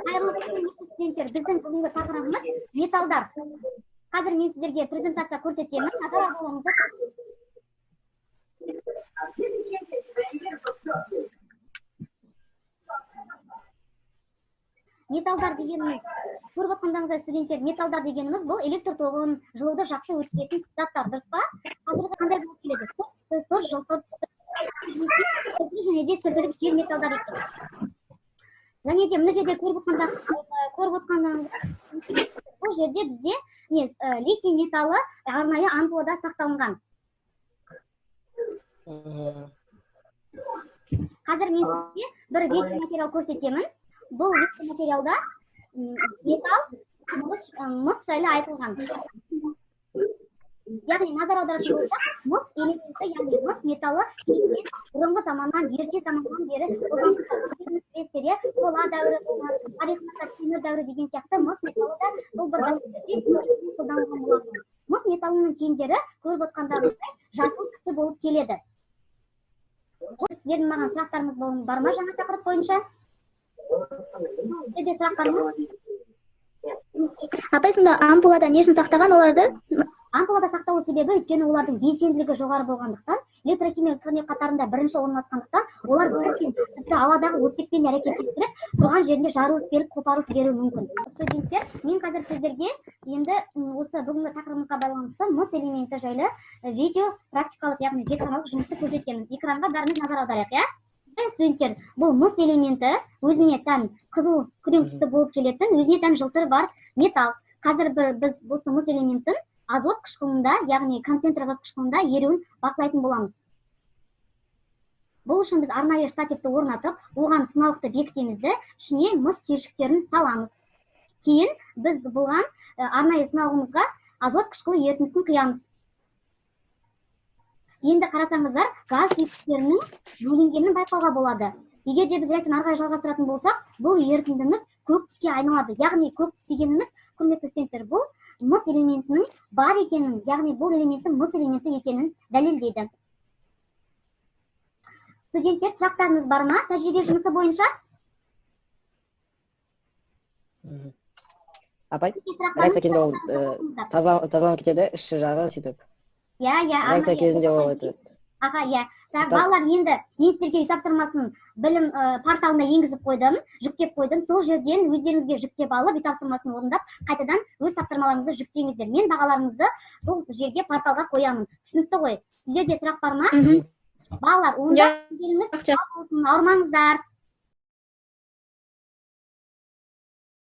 Қайырлы күн студенттер, біздің бүгінгі тақырыбымыз металдар. Қазір мен сіздерге презентация көрсетемін. Назар аударыңыздар. Металдар дегеніміз, көріп отқандарыңыздай студенттер, металдар дегеніміз бұл электр тоғын, жылуды жақсы өткізетін заттар, дұрыс па? Қазіргі қандай болып келеді? Көк түсті, сұр, жылтыр түсті, және де сілтілік жел металдар екен. Және де мына жерде көріп отқандарыңыз, бұл жерде бізде литий металы арнайы ампулада сақталынған. Қазір мен сізге бір видеоматериал көрсетемін. Бұл материалда металл, мыс жайлы айтылған. Яғни назар аударатын болсақ, мыс элементі, яғни мыс металы бұрынғы заманнан, ерте заманнан бері қола дәуірі, тарихында темір дәуірі деген сияқты мыс металы да бұл бір дәуірде қолданылған болатын. Мыс металының кендері көріп отқандарыңыздай жасыл түсті болып келеді. Сіздердің маған сұрақтарыңыз бар ма жаңа тақырып бойынша? Апай, сонда ампулада не үшін сақтаған оларды? Ампулада сақталу себебі өйткені олардың белсенділігі жоғары болғандықтан, электрохимиялық кірнек қатарында бірінші орналасқандықтан, олар тіпті ауадағы оттекпен әрекет етіп, тұрған жерінде жарылыс беріп, қопарылыс беруі мүмкін. Студенттер, мен қазір сіздерге енді осы бүгінгі тақырыбымызға байланысты мыс элементі жайлы видео практикалық, яғни зертханалық жұмысты көрсетемін. Экранға бәріміз назар аударайық, иә? Студенттер, бұл мыс элементі өзіне тән қызыл күрең түсті болып келетін, өзіне тән жылтыры бар металл. Қазір біз осы мыс элементтің азот қышқылында, яғни концентр азот қышқылында еруін бақылайтын боламыз. Бұл үшін біз арнайы штативті орнатып, оған сыналықты бекітемізді, ішіне мыс түйіршіктерін саламыз. Кейін біз бұған арнайы сынауымызға азот қышқылы ерітіндісін құямыз. Енді қарасаңыздар, газ түйіршіктерінің бөлінгенін байқауға болады. Егер де біз реакцияны ары қарай жалғастыратын болсақ, бұл ерітіндіміз көк түске айналады. Яғни көк түс дегеніміз, құрметті студенттер, бұл мыс элементінің бар екенін, яғни бұл элементтің мыс элементі екенін дәлелдейді. Студенттер, сұрақтарыңыз бар ма тәжірибе жұмысы бойынша? Апай, реакция кезінде ол тазаланып кетеді, іші жағы сөйтіп. Реакция кезінде ол өтеді. Аға, иә. Балалар, енді мен сіздерге үй тапсырмасын білім порталына енгізіп қойдым, жүктеп қойдым. Сол жерден өздеріңізге жүктеп алып, үй тапсырмасын орындап, қайтадан өз тапсырмаларыңызды жүктеңіздер. Мен бағаларыңызды сол жерге порталға қоямын. Түсінікті ғой? Сіздерде сұрақ бар ма? Балалар, онда ауырмаңыздар.